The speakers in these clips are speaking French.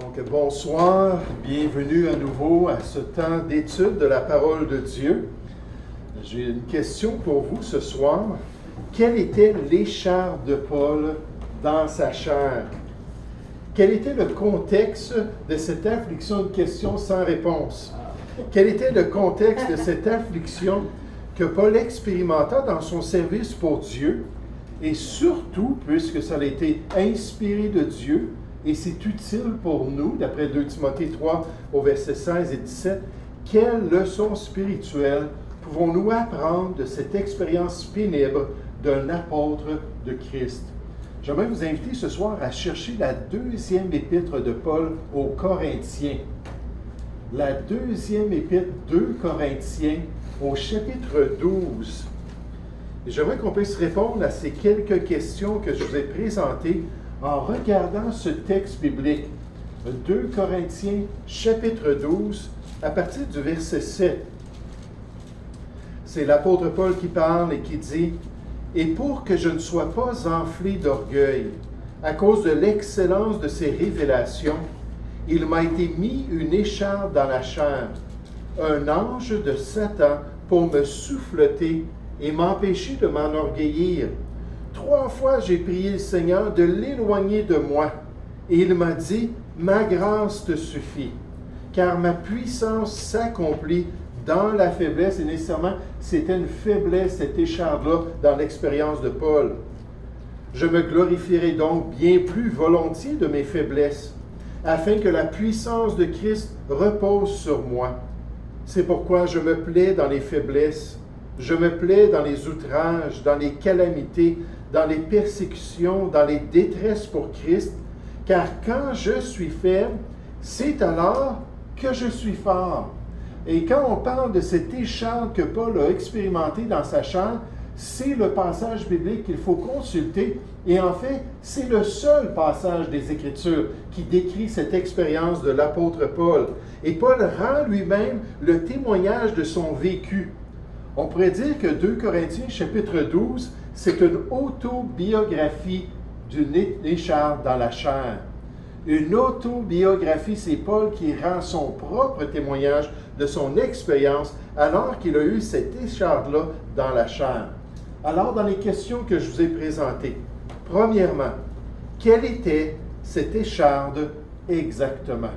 Donc, bonsoir, bienvenue à nouveau à ce temps d'étude de la parole de Dieu. J'ai une question pour vous ce soir. Quelle était l'écharpe de Paul dans sa chair? Quel était le contexte de cette affliction? Une question sans réponse. Quel était le contexte de cette affliction que Paul expérimenta dans son service pour Dieu? Et surtout, puisque ça a été inspiré de Dieu, et c'est utile pour nous, d'après 2 Timothée 3 au verset 16 et 17, quelles leçons spirituelles pouvons-nous apprendre de cette expérience pénible d'un apôtre de Christ? J'aimerais vous inviter ce soir à chercher la deuxième épître de Paul aux Corinthiens. La deuxième épître, 2 Corinthiens, au chapitre 12. Et j'aimerais qu'on puisse répondre à ces quelques questions que je vous ai présentées en regardant ce texte biblique. 2 Corinthiens, chapitre 12, à partir du verset 7. C'est l'apôtre Paul qui parle et qui dit « Et pour que je ne sois pas enflé d'orgueil, à cause de l'excellence de ces révélations, il m'a été mis une écharpe dans la chair, un ange de Satan pour me souffleter et m'empêcher de m'enorgueillir. 3 fois j'ai prié le Seigneur de l'éloigner de moi, et il m'a dit, ma grâce te suffit, car ma puissance s'accomplit dans la faiblesse, et nécessairement, c'était une faiblesse, cette écharpe-là, dans l'expérience de Paul. Je me glorifierai donc bien plus volontiers de mes faiblesses, afin que la puissance de Christ repose sur moi. C'est pourquoi je me plais dans les faiblesses, je me plais dans les outrages, dans les calamités, dans les persécutions, dans les détresses pour Christ, car quand je suis faible, c'est alors que je suis fort. Et quand on parle de cette écharpe que Paul a expérimentée dans sa chair, c'est le passage biblique qu'il faut consulter. Et en fait, c'est le seul passage des Écritures qui décrit cette expérience de l'apôtre Paul. Et Paul rend lui-même le témoignage de son vécu. On pourrait dire que 2 Corinthiens, chapitre 12, c'est une autobiographie d'une écharpe dans la chair. Une autobiographie, c'est Paul qui rend son propre témoignage de son expérience alors qu'il a eu cette écharpe-là dans la chair. Alors, dans les questions que je vous ai présentées, premièrement, quelle était cette écharpe exactement?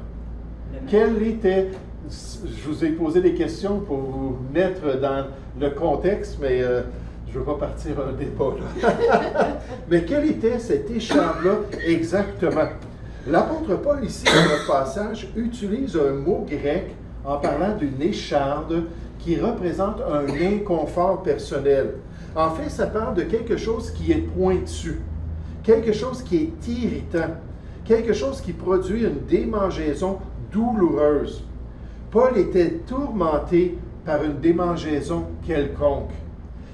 Quelle était... Je vous ai posé des questions pour vous mettre dans le contexte, mais je ne veux pas partir un débat là. Mais quelle était cette écharpe-là exactement? L'apôtre Paul, ici, dans notre passage, utilise un mot grec en parlant d'une écharpe qui représente un inconfort personnel. En fait, ça parle de quelque chose qui est pointu, quelque chose qui est irritant, quelque chose qui produit une démangeaison douloureuse. Paul était tourmenté par une démangeaison quelconque.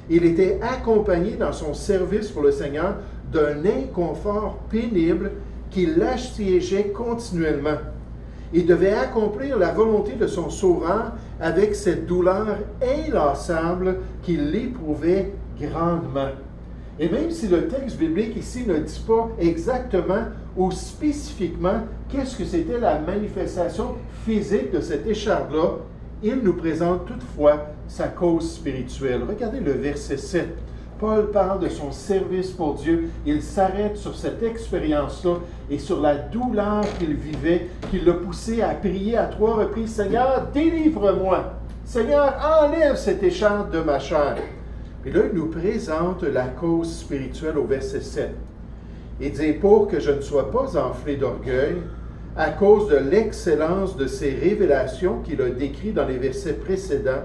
Il était accompagné dans son service pour le Seigneur d'un inconfort pénible qui l'assiégeait continuellement. Il devait accomplir la volonté de son Sauveur avec cette douleur inlassable qu'il éprouvait grandement. Et même si le texte biblique ici ne dit pas exactement ou spécifiquement qu'est-ce que c'était la manifestation physique de cette écharpe-là, il nous présente toutefois sa cause spirituelle. Regardez le verset 7. Paul parle de son service pour Dieu. Il s'arrête sur cette expérience-là et sur la douleur qu'il vivait, qui l'a poussé à prier à 3 reprises, « Seigneur, délivre-moi! Seigneur, enlève cette écharpe de ma chair! » Et là, il nous présente la cause spirituelle au verset 7. Il dit, « Pour que je ne sois pas enflé d'orgueil, à cause de l'excellence de ces révélations qu'il a décrites dans les versets précédents,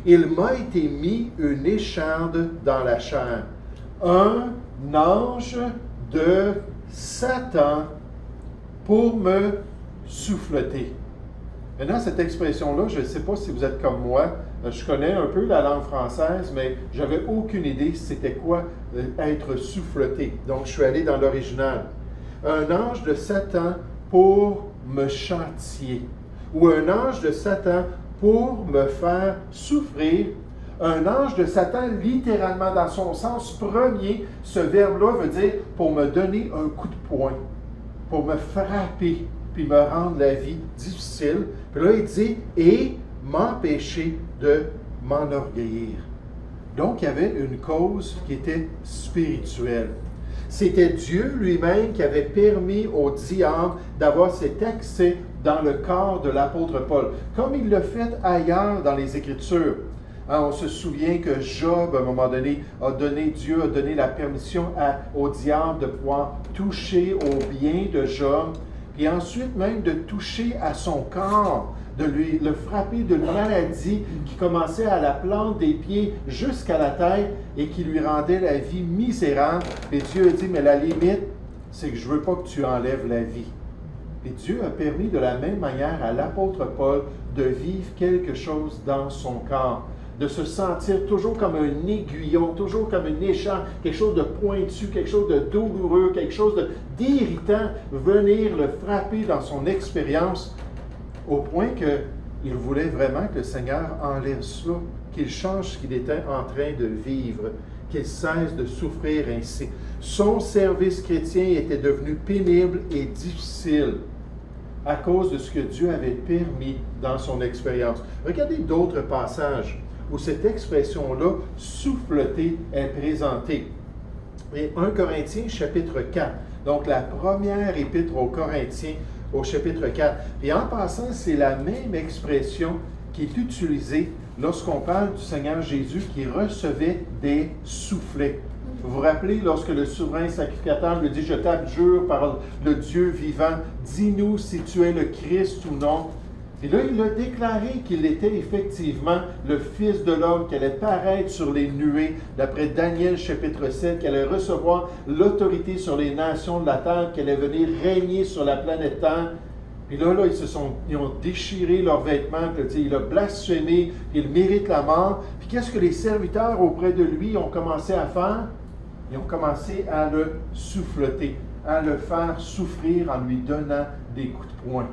il m'a été mis une écharpe dans la chair, un ange de Satan pour me souffleter. » Maintenant, cette expression-là, je ne sais pas si vous êtes comme moi, je connais un peu la langue française, mais je n'avais aucune idée c'était quoi être souffleté. Donc, je suis allé dans l'original. Un ange de Satan pour me châtier, ou un ange de Satan pour me faire souffrir. Un ange de Satan, littéralement, dans son sens premier, ce verbe-là veut dire pour me donner un coup de poing, pour me frapper. puis me rendre la vie difficile. Puis là, il dit, et m'empêcher de m'enorgueillir. Donc, il y avait une cause qui était spirituelle. C'était Dieu lui-même qui avait permis au diable d'avoir cet accès dans le corps de l'apôtre Paul, comme il l'a fait ailleurs dans les Écritures. On se souvient que Job, à un moment donné, Dieu a donné la permission au diable de pouvoir toucher au bien de Job, et ensuite même de toucher à son corps, de le frapper d'une maladie qui commençait à la plante des pieds jusqu'à la tête et qui lui rendait la vie misérable. Et Dieu a dit, mais la limite, c'est que je ne veux pas que tu enlèves la vie. Et Dieu a permis de la même manière à l'apôtre Paul de vivre quelque chose dans son corps, de se sentir toujours comme un aiguillon, toujours comme une écharpe, quelque chose de pointu, quelque chose de douloureux, quelque chose d'irritant, venir le frapper dans son expérience, au point qu'il voulait vraiment que le Seigneur enlève cela, qu'il change ce qu'il était en train de vivre, qu'il cesse de souffrir ainsi. Son service chrétien était devenu pénible et difficile à cause de ce que Dieu avait permis dans son expérience. Regardez d'autres passages où cette expression-là, souffleter, est présentée. Et 1 Corinthiens, chapitre 4, donc la première épître aux Corinthiens, au chapitre 4. Et en passant, c'est la même expression qui est utilisée lorsqu'on parle du Seigneur Jésus qui recevait des soufflets. Vous vous rappelez, lorsque le souverain sacrificateur lui dit, je t'abjure par le Dieu vivant, dis-nous si tu es le Christ ou non. Et là, il a déclaré qu'il était effectivement le Fils de l'homme, qu'il allait paraître sur les nuées, d'après Daniel chapitre 7, qu'il allait recevoir l'autorité sur les nations de la terre, qu'il allait venir régner sur la planète Terre. Puis là, ils ont déchiré leurs vêtements, puis il a blasphémé, puis il mérite la mort. Puis qu'est-ce que les serviteurs auprès de lui ont commencé à faire? Ils ont commencé à le souffleter, à le faire souffrir en lui donnant des coups de poing.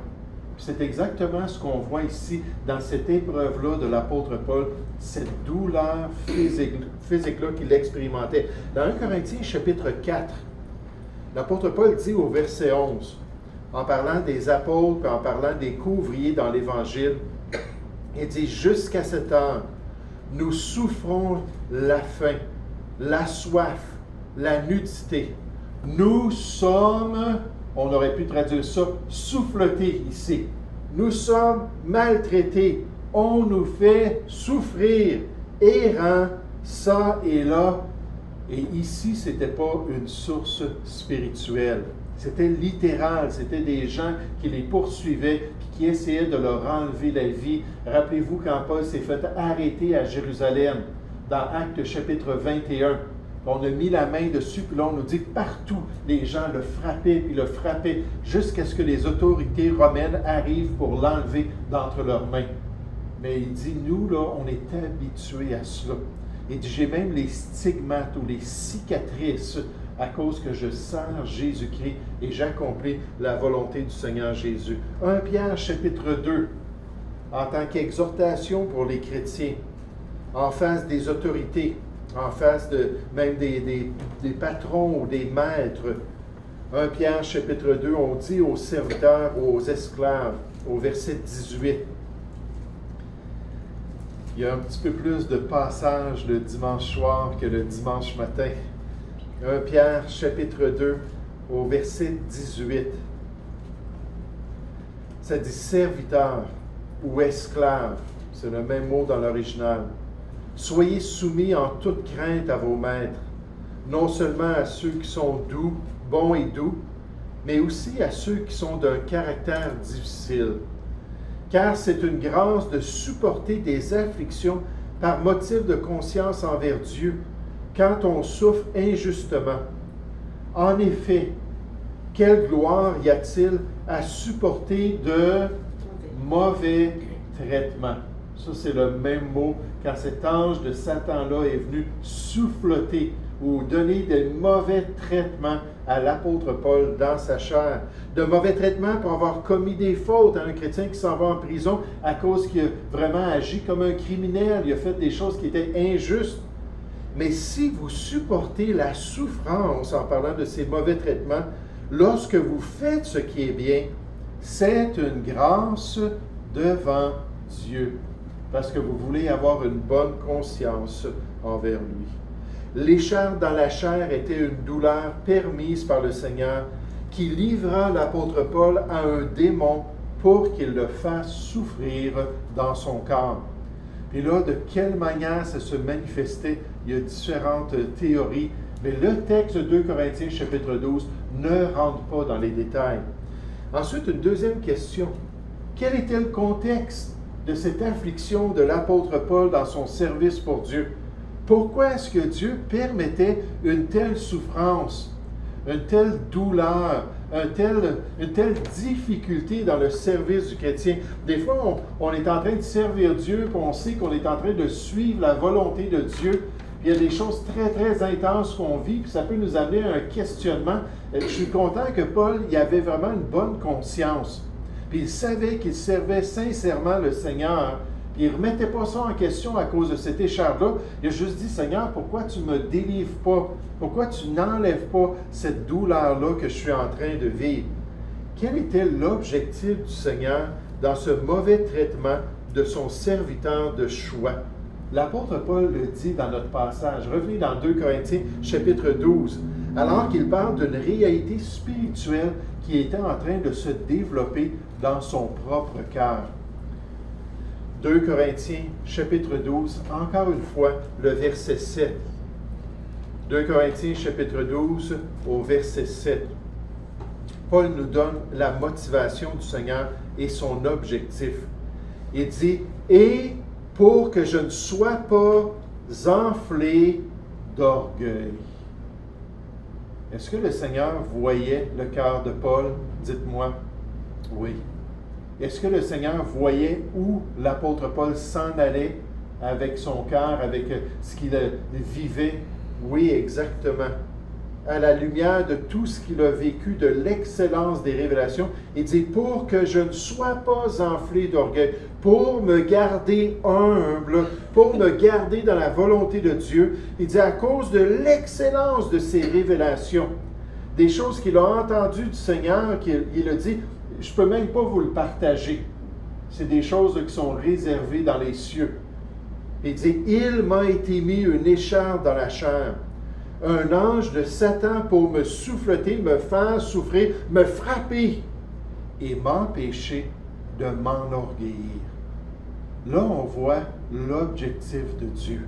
C'est exactement ce qu'on voit ici dans cette épreuve-là de l'apôtre Paul, cette douleur physique-là qu'il expérimentait. Dans 1 Corinthiens chapitre 4, l'apôtre Paul dit au verset 11, en parlant des apôtres et en parlant des couvriers dans l'Évangile, il dit « Jusqu'à cette heure, nous souffrons la faim, la soif, la nudité. Nous sommes... » On aurait pu traduire ça, souffletés ici. Nous sommes maltraités. On nous fait souffrir, errants, ça et là. Et ici, ce n'était pas une source spirituelle. C'était littéral. C'était des gens qui les poursuivaient et qui essayaient de leur enlever la vie. Rappelez-vous quand Paul s'est fait arrêter à Jérusalem, dans Actes chapitre 21. On a mis la main dessus, puis là, on nous dit que partout, les gens le frappaient, puis le frappaient, jusqu'à ce que les autorités romaines arrivent pour l'enlever d'entre leurs mains. Mais il dit, nous, là, on est habitués à cela. Il dit, j'ai même les stigmates ou les cicatrices à cause que je sers Jésus-Christ et j'accomplis la volonté du Seigneur Jésus. 1 Pierre, chapitre 2, en tant qu'exhortation pour les chrétiens, en face des autorités, en face même des patrons ou des maîtres. 1 Pierre chapitre 2, on dit aux serviteurs, aux esclaves, au verset 18. Il y a un petit peu plus de passages le dimanche soir que le dimanche matin. 1 Pierre chapitre 2, au verset 18. Ça dit serviteurs ou esclaves. C'est le même mot dans l'original. Soyez soumis en toute crainte à vos maîtres, non seulement à ceux qui sont doux, bons et doux, mais aussi à ceux qui sont d'un caractère difficile. Car c'est une grâce de supporter des afflictions par motif de conscience envers Dieu quand on souffre injustement. En effet, quelle gloire y a-t-il à supporter de mauvais traitements? Ça, c'est le même mot quand cet ange de Satan-là est venu souffleter ou donner des mauvais traitements à l'apôtre Paul dans sa chair. De mauvais traitements pour avoir commis des fautes à un chrétien qui s'en va en prison à cause qu'il a vraiment agi comme un criminel. Il a fait des choses qui étaient injustes. Mais si vous supportez la souffrance en parlant de ces mauvais traitements, lorsque vous faites ce qui est bien, c'est une grâce devant Dieu, parce que vous voulez avoir une bonne conscience envers lui. L'écharpe dans la chair était une douleur permise par le Seigneur, qui livra l'apôtre Paul à un démon pour qu'il le fasse souffrir dans son corps. Puis là, de quelle manière ça se manifestait? Il y a différentes théories, mais le texte de 2 Corinthiens chapitre 12 ne rentre pas dans les détails. Ensuite, une deuxième question. Quel était le contexte de cette affliction de l'apôtre Paul dans son service pour Dieu? Pourquoi est-ce que Dieu permettait une telle souffrance, une telle douleur, une telle difficulté dans le service du chrétien? Des fois, on est en train de servir Dieu, puis on sait qu'on est en train de suivre la volonté de Dieu. Il y a des choses très, très intenses qu'on vit, puis ça peut nous amener à un questionnement. Je suis content que Paul il avait vraiment une bonne conscience. Puis il savait qu'il servait sincèrement le Seigneur. Puis il ne remettait pas ça en question à cause de cette écharpe-là. Il a juste dit, Seigneur, pourquoi tu ne me délivres pas? Pourquoi tu n'enlèves pas cette douleur-là que je suis en train de vivre? Quel était l'objectif du Seigneur dans ce mauvais traitement de son serviteur de choix? L'apôtre Paul le dit dans notre passage. Revenez dans 2 Corinthiens chapitre 12. Alors qu'il parle d'une réalité spirituelle qui était en train de se développer dans son propre cœur. 2 Corinthiens chapitre 12, encore une fois, le verset 7. 2 Corinthiens chapitre 12 au verset 7. Paul nous donne la motivation du Seigneur et son objectif. Il dit, « Et pour que je ne sois pas enflé d'orgueil. » Est-ce que le Seigneur voyait le cœur de Paul? Dites-moi. Oui. Est-ce que le Seigneur voyait où l'apôtre Paul s'en allait avec son cœur, avec ce qu'il vivait? Oui, exactement. À la lumière de tout ce qu'il a vécu, de l'excellence des révélations, il dit, pour que je ne sois pas enflé d'orgueil, pour me garder humble, pour me garder dans la volonté de Dieu, il dit, à cause de l'excellence de ses révélations, des choses qu'il a entendues du Seigneur, il a dit, je ne peux même pas vous le partager. C'est des choses qui sont réservées dans les cieux. Il dit, il m'a été mis une écharpe dans la chair, un ange de Satan pour me souffleter, me faire souffrir, me frapper et m'empêcher de m'enorgueillir. Là, on voit l'objectif de Dieu.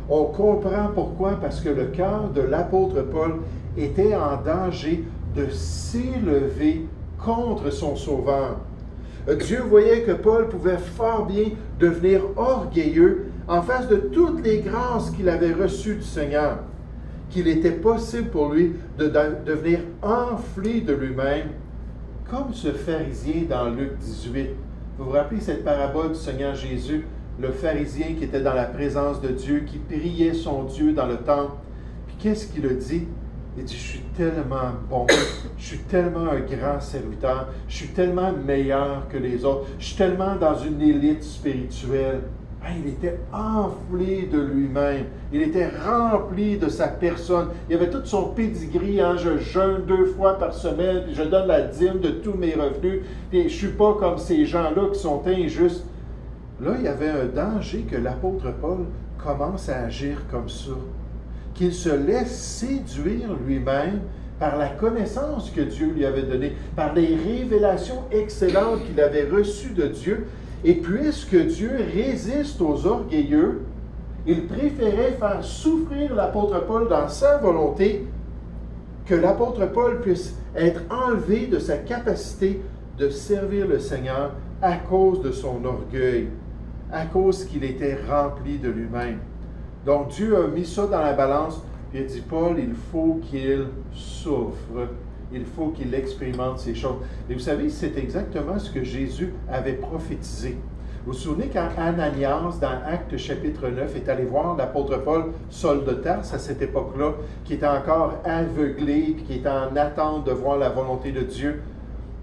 On comprend pourquoi, parce que le cœur de l'apôtre Paul était en danger de s'élever contre son Sauveur. Dieu voyait que Paul pouvait fort bien devenir orgueilleux en face de toutes les grâces qu'il avait reçues du Seigneur, qu'il était possible pour lui de devenir enflé de lui-même, comme ce pharisien dans Luc 18. Vous vous rappelez cette parabole du Seigneur Jésus, le pharisien qui était dans la présence de Dieu, qui priait son Dieu dans le temple. Puis qu'est-ce qu'il a dit? Il dit, je suis tellement bon, je suis tellement un grand serviteur, je suis tellement meilleur que les autres, je suis tellement dans une élite spirituelle. Il était enflé de lui-même. Il était rempli de sa personne. Il avait tout son pedigree. Je jeûne 2 fois par semaine, puis je donne la dîme de tous mes revenus. Puis je ne suis pas comme ces gens-là qui sont injustes. Là, il y avait un danger que l'apôtre Paul commence à agir comme ça. Qu'il se laisse séduire lui-même par la connaissance que Dieu lui avait donnée, par les révélations excellentes qu'il avait reçues de Dieu. Et puisque Dieu résiste aux orgueilleux, il préférait faire souffrir l'apôtre Paul dans sa volonté, que l'apôtre Paul puisse être enlevé de sa capacité de servir le Seigneur à cause de son orgueil, à cause qu'il était rempli de lui-même. Donc Dieu a mis ça dans la balance, et il dit, Paul, il faut qu'il souffre. Il faut qu'il expérimente ces choses. Et vous savez, c'est exactement ce que Jésus avait prophétisé. Vous vous souvenez quand Ananias, dans Actes chapitre 9, est allé voir l'apôtre Paul, Saul de Tarse, à cette époque-là, qui était encore aveuglé, puis qui était en attente de voir la volonté de Dieu.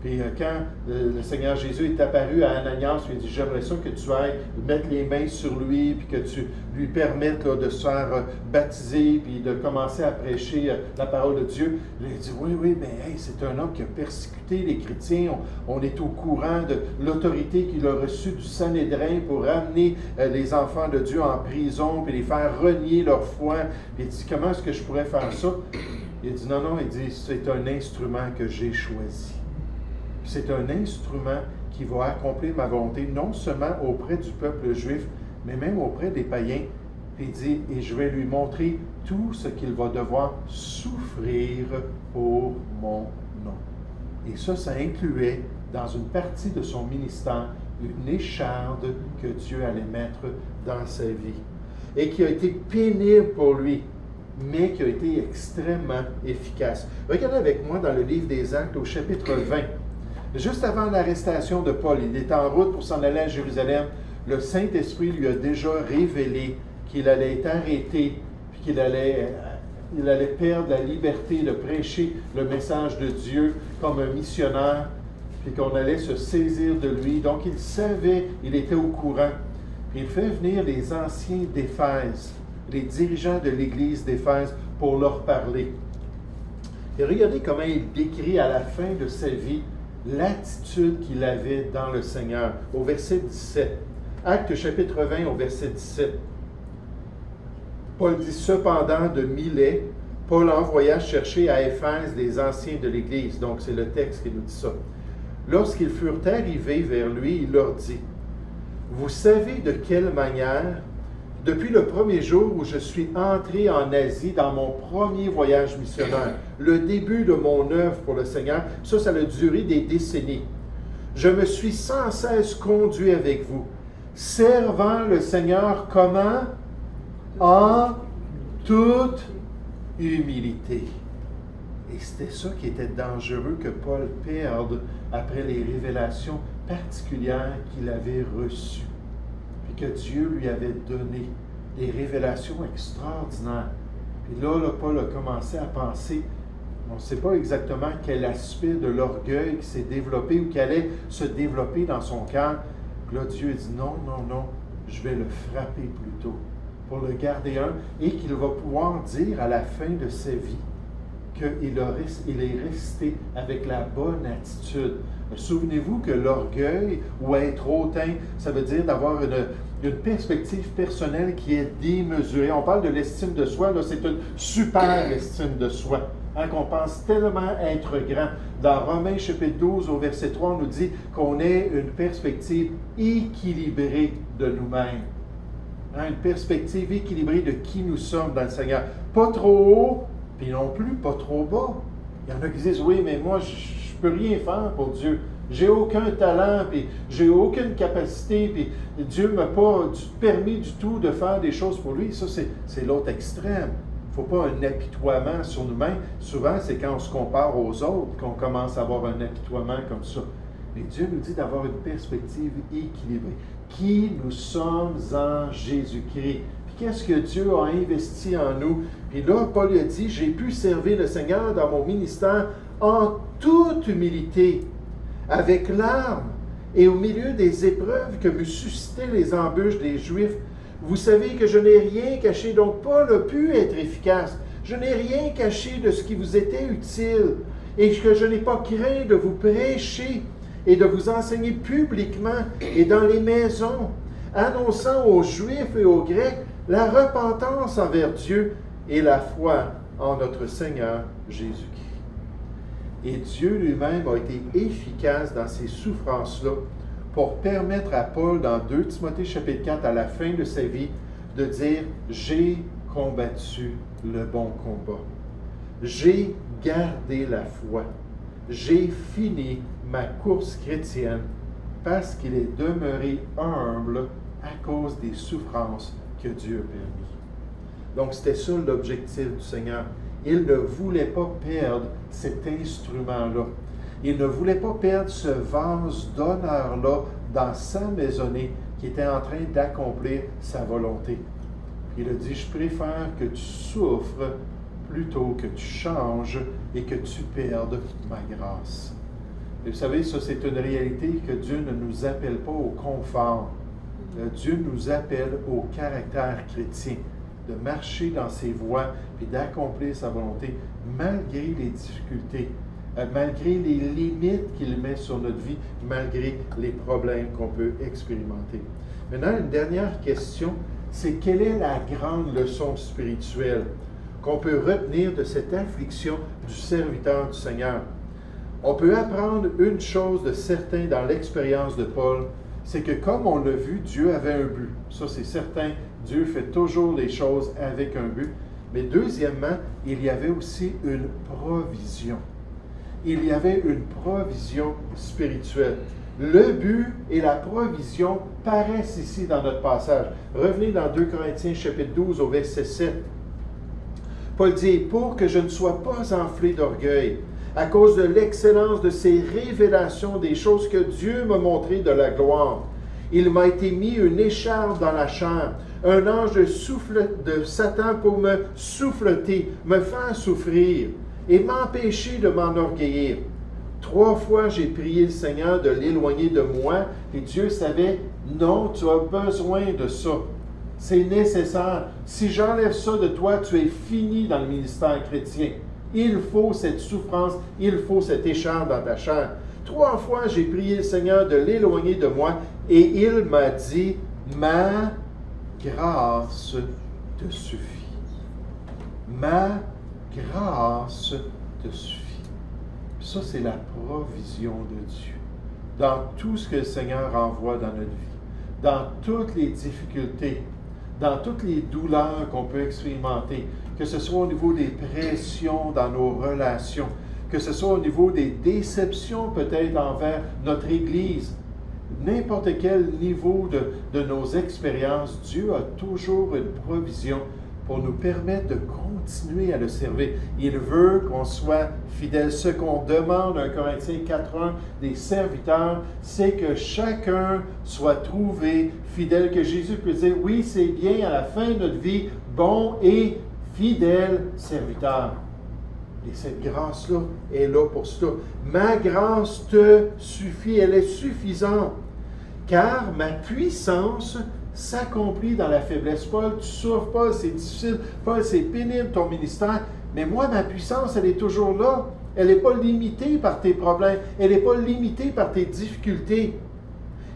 Puis quand le Seigneur Jésus est apparu à Ananias, il a dit, j'aimerais ça que tu ailles mettre les mains sur lui, puis que tu lui permettes là, de se faire baptiser, puis de commencer à prêcher la parole de Dieu. Il a dit, oui, mais hey, c'est un homme qui a persécuté les chrétiens. On est au courant de l'autorité qu'il a reçue du Sanhédrin pour ramener les enfants de Dieu en prison, puis les faire renier leur foi. Puis il dit, comment est-ce que je pourrais faire ça? Il dit, non, il dit, c'est un instrument que j'ai choisi. C'est un instrument qui va accomplir ma volonté, non seulement auprès du peuple juif, mais même auprès des païens. Puis il dit, et je vais lui montrer tout ce qu'il va devoir souffrir pour mon nom. Et ça incluait, dans une partie de son ministère, une écharde que Dieu allait mettre dans sa vie. Et qui a été pénible pour lui, mais qui a été extrêmement efficace. Regardez avec moi dans le livre des Actes au chapitre 20. Juste avant l'arrestation de Paul, il était en route pour s'en aller à Jérusalem. Le Saint-Esprit lui a déjà révélé qu'il allait être arrêté, puis qu'il allait perdre la liberté de prêcher le message de Dieu comme un missionnaire, puis qu'on allait se saisir de lui. Donc il savait, il était au courant. Puis il fait venir les anciens d'Éphèse, les dirigeants de l'église d'Éphèse, pour leur parler. Et regardez comment il décrit à la fin de sa vie l'attitude qu'il avait dans le Seigneur. Au verset 17. Actes chapitre 20 au verset 17. Paul dit, cependant de Milet, Paul envoya chercher à Éphèse les anciens de l'Église. Donc c'est le texte qui nous dit ça. Lorsqu'ils furent arrivés vers lui, il leur dit, vous savez de quelle manière, depuis le premier jour où je suis entré en Asie dans mon premier voyage missionnaire, le début de mon œuvre pour le Seigneur, ça a duré des décennies. Je me suis sans cesse conduit avec vous, servant le Seigneur comment? En toute humilité. Et c'était ça qui était dangereux que Paul perde après les révélations particulières qu'il avait reçues. Puis que Dieu lui avait donné des révélations extraordinaires. Puis là, Paul a commencé à penser, on ne sait pas exactement quel aspect de l'orgueil qui s'est développé ou qui allait se développer dans son cœur. Puis là, Dieu dit non, je vais le frapper plutôt pour le garder et qu'il va pouvoir dire à la fin de sa vie qu'il est resté avec la bonne attitude. Souvenez-vous que l'orgueil ou être hautain, ça veut dire d'avoir une perspective personnelle qui est démesurée. On parle de l'estime de soi, là, c'est une super estime de soi. Qu'on pense tellement être grand. Dans Romains chapitre 12 au verset 3, on nous dit qu'on ait une perspective équilibrée de nous-mêmes. Une perspective équilibrée de qui nous sommes dans le Seigneur. Pas trop haut, puis non plus pas trop bas. Il y en a qui disent, oui, mais moi, je ne peux rien faire pour Dieu. J'ai aucun talent, puis j'ai aucune capacité, puis Dieu ne m'a pas permis du tout de faire des choses pour lui. Ça, c'est l'autre extrême. Il ne faut pas un apitoiement sur nous-mêmes. Souvent, c'est quand on se compare aux autres qu'on commence à avoir un apitoiement comme ça. Mais Dieu nous dit d'avoir une perspective équilibrée. Qui nous sommes en Jésus-Christ. Puis qu'est-ce que Dieu a investi en nous? Puis là, Paul a dit, j'ai pu servir le Seigneur dans mon ministère en toute humilité, avec larmes et au milieu des épreuves que me suscitaient les embûches des Juifs. Vous savez que je n'ai rien caché, donc Paul a pu être efficace. Je n'ai rien caché de ce qui vous était utile et que je n'ai pas craint de vous prêcher et de vous enseigner publiquement et dans les maisons, annonçant aux Juifs et aux Grecs la repentance envers Dieu et la foi en notre Seigneur Jésus-Christ. Et Dieu lui-même a été efficace dans ces souffrances-là pour permettre à Paul, dans 2 Timothée chapitre 4, à la fin de sa vie, de dire « J'ai combattu le bon combat. J'ai gardé la foi. J'ai fini ma course chrétienne parce qu'il est demeuré humble à cause des souffrances que Dieu a permis. » Donc, c'était ça l'objectif du Seigneur. Il ne voulait pas perdre cet instrument-là. Il ne voulait pas perdre ce vase d'honneur-là dans sa maisonnée qui était en train d'accomplir sa volonté. Il a dit, je préfère que tu souffres plutôt que tu changes et que tu perdes ma grâce. Et vous savez, ça c'est une réalité que Dieu ne nous appelle pas au confort. Dieu nous appelle au caractère chrétien, de marcher dans ses voies et d'accomplir sa volonté malgré les difficultés, malgré les limites qu'il met sur notre vie, malgré les problèmes qu'on peut expérimenter. Maintenant, une dernière question, c'est quelle est la grande leçon spirituelle qu'on peut retenir de cette affliction du serviteur du Seigneur? On peut apprendre une chose de certain dans l'expérience de Paul, c'est que comme on l'a vu, Dieu avait un but. Ça, c'est certain. Dieu fait toujours les choses avec un but. Mais deuxièmement, il y avait aussi une provision. Il y avait une provision spirituelle. Le but et la provision paraissent ici dans notre passage. Revenez dans 2 Corinthiens chapitre 12 au verset 7. Paul dit, « Pour que je ne sois pas enflé d'orgueil, à cause de l'excellence de ces révélations des choses que Dieu m'a montrées de la gloire. Il m'a été mis une écharpe dans la chair, un ange de Satan pour me souffleter, me faire souffrir et m'empêcher de m'enorgueillir. 3 fois, j'ai prié le Seigneur de l'éloigner de moi, et Dieu savait, non, tu as besoin de ça. C'est nécessaire. Si j'enlève ça de toi, tu es fini dans le ministère chrétien. Il faut cette souffrance, il faut cette écharpe dans ta chair. 3 fois, j'ai prié le Seigneur de l'éloigner de moi, et il m'a dit, ma grâce te suffit. Ma grâce te suffit. Ça, c'est la provision de Dieu. Dans tout ce que le Seigneur envoie dans notre vie, dans toutes les difficultés, dans toutes les douleurs qu'on peut expérimenter, que ce soit au niveau des pressions dans nos relations, que ce soit au niveau des déceptions peut-être envers notre Église, n'importe quel niveau de nos expériences, Dieu a toujours une provision pour nous permettre de continuer à le servir. Il veut qu'on soit fidèle. Ce qu'on demande, 1 Corinthiens 4.1, des serviteurs, c'est que chacun soit trouvé fidèle, que Jésus puisse dire, oui, c'est bien à la fin de notre vie, bon et fidèle serviteur. Et cette grâce-là est là pour cela. Ma grâce te suffit, elle est suffisante, car ma puissance s'accomplit dans la faiblesse. Paul, tu souffres, Paul, c'est difficile, Paul, c'est pénible ton ministère, mais moi, ma puissance, elle est toujours là. Elle n'est pas limitée par tes problèmes, elle n'est pas limitée par tes difficultés.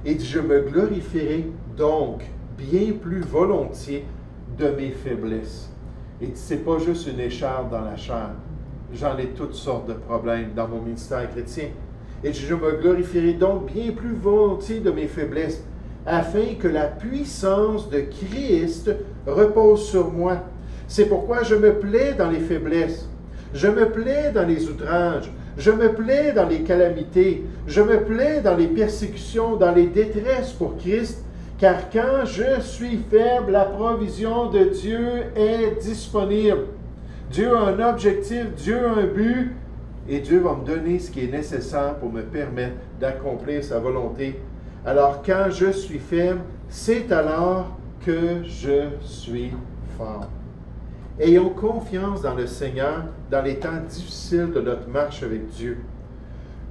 Et je me glorifierai donc bien plus volontiers de mes faiblesses. Et ce n'est pas juste une écharpe dans la chair. J'en ai toutes sortes de problèmes dans mon ministère chrétien. Et je me glorifierai donc bien plus volontiers de mes faiblesses, afin que la puissance de Christ repose sur moi. C'est pourquoi je me plais dans les faiblesses, je me plais dans les outrages, je me plais dans les calamités, je me plais dans les persécutions, dans les détresses pour Christ, car quand je suis faible, la provision de Dieu est disponible. Dieu a un objectif, Dieu a un but, et Dieu va me donner ce qui est nécessaire pour me permettre d'accomplir sa volonté. Alors, quand je suis faible, c'est alors que je suis fort. Ayons confiance dans le Seigneur dans les temps difficiles de notre marche avec Dieu.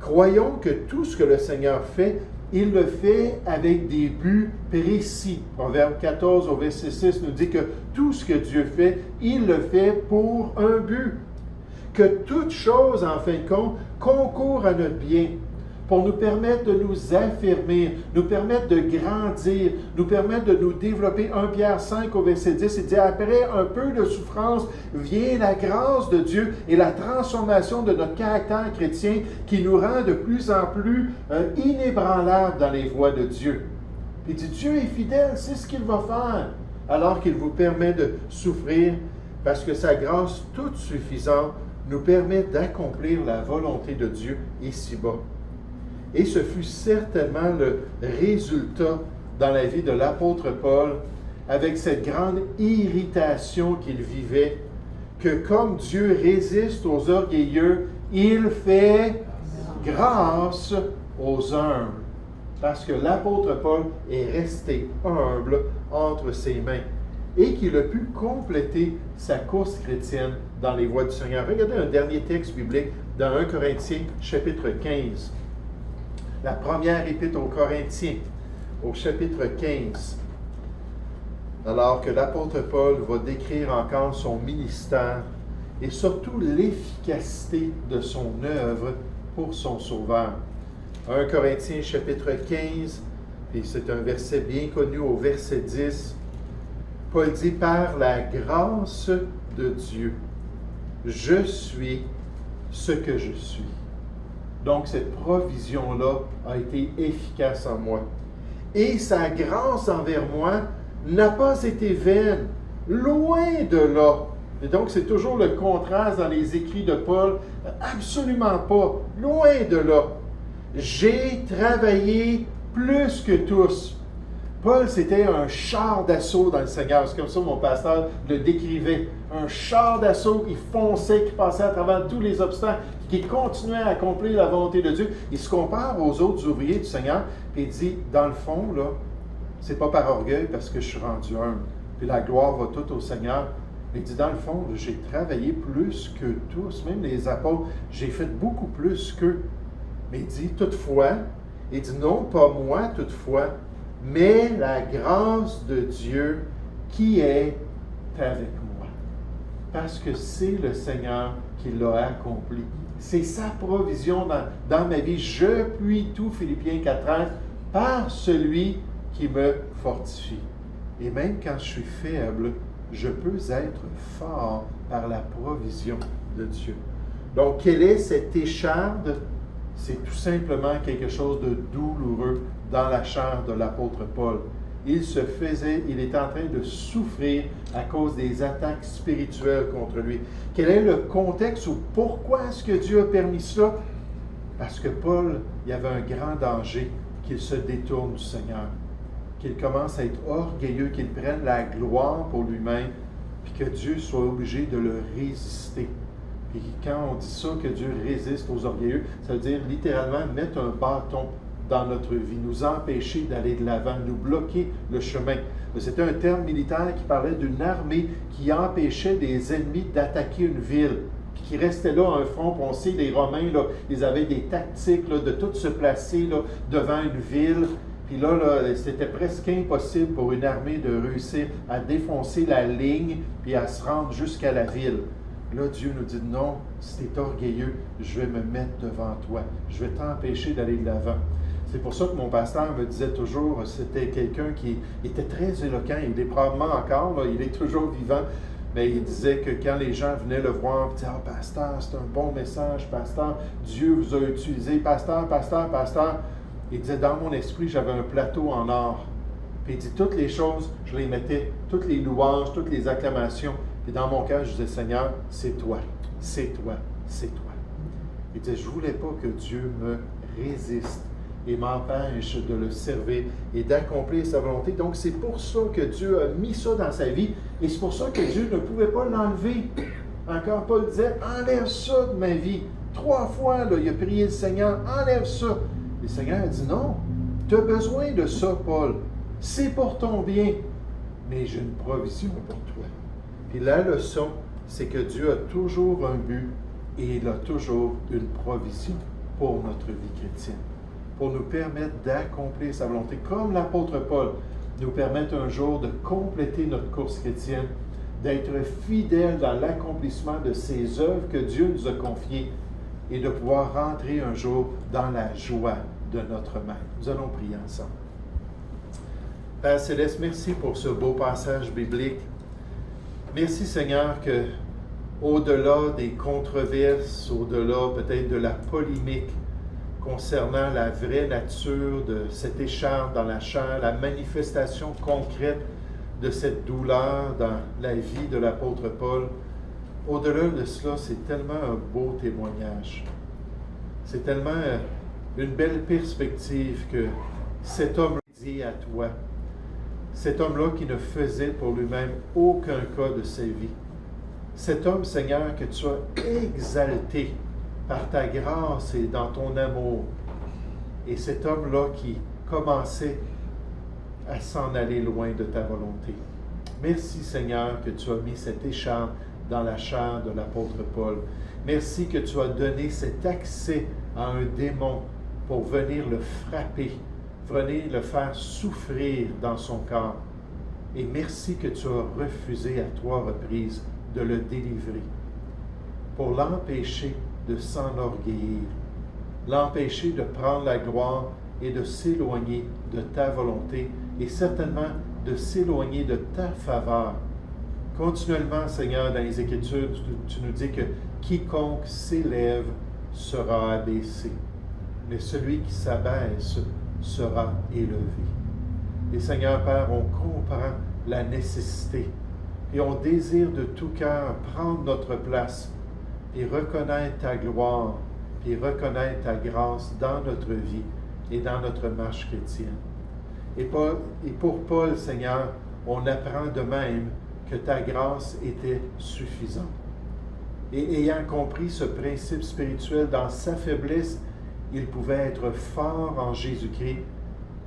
Croyons que tout ce que le Seigneur fait, il le fait avec des buts précis. Proverbe 14 au verset 6 nous dit que tout ce que Dieu fait, il le fait pour un but. Que toute chose, en fin de compte, concourt à notre bien, pour nous permettre de nous affirmer, nous permettre de grandir, nous permettre de nous développer. 1 Pierre 5 au verset 10, il dit, après un peu de souffrance vient la grâce de Dieu et la transformation de notre caractère chrétien qui nous rend de plus en plus inébranlables dans les voies de Dieu. Il dit, Dieu est fidèle, c'est ce qu'il va faire, alors qu'il vous permet de souffrir, parce que sa grâce toute suffisante nous permet d'accomplir la volonté de Dieu ici-bas. Et ce fut certainement le résultat dans la vie de l'apôtre Paul, avec cette grande irritation qu'il vivait, que comme Dieu résiste aux orgueilleux, il fait grâce aux humbles. Parce que l'apôtre Paul est resté humble entre ses mains et qu'il a pu compléter sa course chrétienne dans les voies du Seigneur. Regardez un dernier texte biblique dans 1 Corinthiens chapitre 15. la première épître aux Corinthiens, au chapitre 15, alors que l'apôtre Paul va décrire encore son ministère et surtout l'efficacité de son œuvre pour son Sauveur. 1 Corinthiens chapitre 15, et c'est un verset bien connu au verset 10, Paul dit « Par la grâce de Dieu, je suis ce que je suis. » Donc cette provision-là a été efficace en moi. Et sa grâce envers moi n'a pas été vaine, loin de là. Et donc, c'est toujours le contraste dans les écrits de Paul. Absolument pas, loin de là. J'ai travaillé plus que tous. Paul, c'était un char d'assaut dans le Seigneur. C'est comme ça que mon pasteur le décrivait. Un char d'assaut qui fonçait, qui passait à travers tous les obstacles, qui continuait à accomplir la volonté de Dieu. Il se compare aux autres ouvriers du Seigneur, puis il dit, dans le fond, là, c'est pas par orgueil parce que je suis rendu humble. Puis la gloire va toute au Seigneur. Il dit, dans le fond, j'ai travaillé plus que tous, même les apôtres, j'ai fait beaucoup plus qu'eux. Mais il dit, toutefois, il dit, non, pas moi, toutefois, mais la grâce de Dieu qui est avec moi. Parce que c'est le Seigneur qui l'a accompli. C'est sa provision dans ma vie. Je puis tout, Philippiens 4:13, par celui qui me fortifie. Et même quand je suis faible, je peux être fort par la provision de Dieu. Donc, quelle est cette écharde? C'est tout simplement quelque chose de douloureux dans la chair de l'apôtre Paul. Il était en train de souffrir à cause des attaques spirituelles contre lui. Quel est le contexte ou pourquoi est-ce que Dieu a permis cela? Parce que Paul, il y avait un grand danger qu'il se détourne du Seigneur, qu'il commence à être orgueilleux, qu'il prenne la gloire pour lui-même, puis que Dieu soit obligé de le résister. Puis quand on dit ça, que Dieu résiste aux orgueilleux, ça veut dire littéralement mettre un bâton dans notre vie, nous empêcher d'aller de l'avant, nous bloquer le chemin. C'était un terme militaire qui parlait d'une armée qui empêchait des ennemis d'attaquer une ville, puis qui restait là un front. On sait, les Romains, là, ils avaient des tactiques là, de tout se placer là, devant une ville. Puis là, c'était presque impossible pour une armée de réussir à défoncer la ligne puis à se rendre jusqu'à la ville. Là, Dieu nous dit, non, si tu es orgueilleux, je vais me mettre devant toi. Je vais t'empêcher d'aller de l'avant. C'est pour ça que mon pasteur me disait toujours, c'était quelqu'un qui était très éloquent, il est probablement encore, là, il est toujours vivant, mais il disait que quand les gens venaient le voir, ils disaient, « Ah, pasteur, c'est un bon message, pasteur, Dieu vous a utilisé, pasteur, pasteur, pasteur. » Il disait, dans mon esprit, j'avais un plateau en or. Puis il dit, toutes les choses, je les mettais, toutes les louanges, toutes les acclamations. Puis dans mon cœur, je disais, Seigneur, c'est toi, c'est toi, c'est toi. Il disait, je ne voulais pas que Dieu me résiste et m'empêche de le servir et d'accomplir sa volonté. Donc, c'est pour ça que Dieu a mis ça dans sa vie et c'est pour ça que Dieu ne pouvait pas l'enlever. Encore Paul disait, enlève ça de ma vie. 3 fois, là, il a prié le Seigneur, enlève ça. Le Seigneur a dit, non, tu as besoin de ça, Paul. C'est pour ton bien, mais j'ai une provision pour toi. Puis la leçon, c'est que Dieu a toujours un but et il a toujours une provision pour notre vie chrétienne, pour nous permettre d'accomplir sa volonté, comme l'apôtre Paul nous permet un jour de compléter notre course chrétienne, d'être fidèle dans l'accomplissement de ces œuvres que Dieu nous a confiées et de pouvoir rentrer un jour dans la joie de notre Maître. Nous allons prier ensemble. Père Céleste, merci pour ce beau passage biblique. Merci Seigneur que, au-delà des controverses, au-delà peut-être de la polémique concernant la vraie nature de cette écharpe dans la chair, la manifestation concrète de cette douleur dans la vie de l'apôtre Paul, au-delà de cela, c'est tellement un beau témoignage. C'est tellement une belle perspective que cet homme dit à toi, cet homme-là qui ne faisait pour lui-même aucun cas de sa vie. Cet homme, Seigneur, que tu as exalté par ta grâce et dans ton amour. Et cet homme-là qui commençait à s'en aller loin de ta volonté. Merci, Seigneur, que tu as mis cette écharpe dans la chair de l'apôtre Paul. Merci que tu as donné cet accès à un démon pour venir le frapper, venir le faire souffrir dans son corps. Et merci que tu as refusé à 3 reprises de le délivrer, pour l'empêcher de s'enorgueillir, l'empêcher de prendre la gloire et de s'éloigner de ta volonté et certainement de s'éloigner de ta faveur. Continuellement, Seigneur, dans les Écritures, tu nous dis que quiconque s'élève sera abaissé, mais celui qui s'abaisse sera élevé. Et Seigneur Père, on comprend la nécessité et on désire de tout cœur prendre notre place et reconnaître ta gloire et reconnaître ta grâce dans notre vie et dans notre marche chrétienne. Et pour Paul, Seigneur, on apprend de même que ta grâce était suffisante. Et ayant compris ce principe spirituel dans sa faiblesse, il pouvait être fort en Jésus-Christ.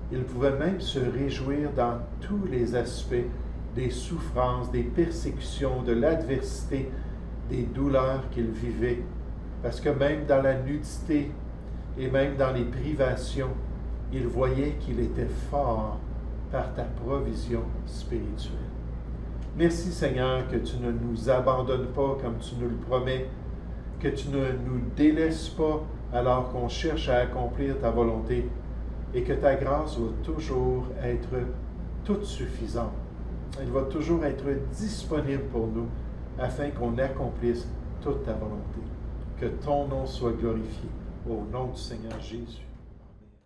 Il pouvait même se réjouir dans tous les aspects des souffrances, des persécutions, de l'adversité, des douleurs qu'il vivait. Parce que même dans la nudité et même dans les privations, il voyait qu'il était fort par ta provision spirituelle. Merci Seigneur que tu ne nous abandonnes pas comme tu nous le promets, que tu ne nous délaisses pas alors qu'on cherche à accomplir ta volonté et que ta grâce va toujours être toute suffisante. Elle va toujours être disponible pour nous afin qu'on accomplisse toute ta volonté. Que ton nom soit glorifié. Au nom du Seigneur Jésus.